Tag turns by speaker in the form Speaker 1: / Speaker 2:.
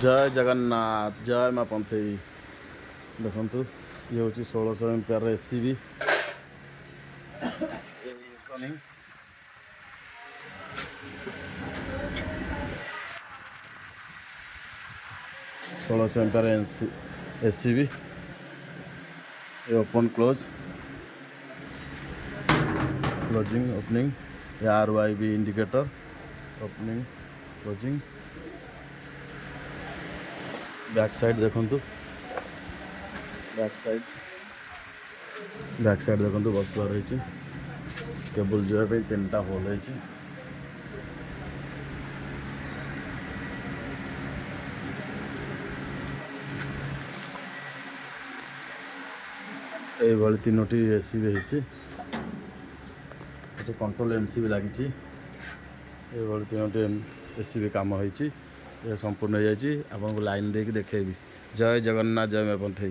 Speaker 1: जय जगन्नाथ जय माँ पंथई देखु ये हूँ 1600 ampere ACB incoming 1600 ampere ACB ये ओपन क्लोजिंग ओपनिंग ये RYB indicator opening closing back side देखु बैक साइड देखु बसला रही केबल जावाई 3टा होल है ये तीनोटी एसीबी होती कंट्रोल MCB लगी ये तीनोटी एसीबी कम हो संपूर्ण हो आपको लाइन देके देखेबी जय जगन्नाथ जय मैं पंथई।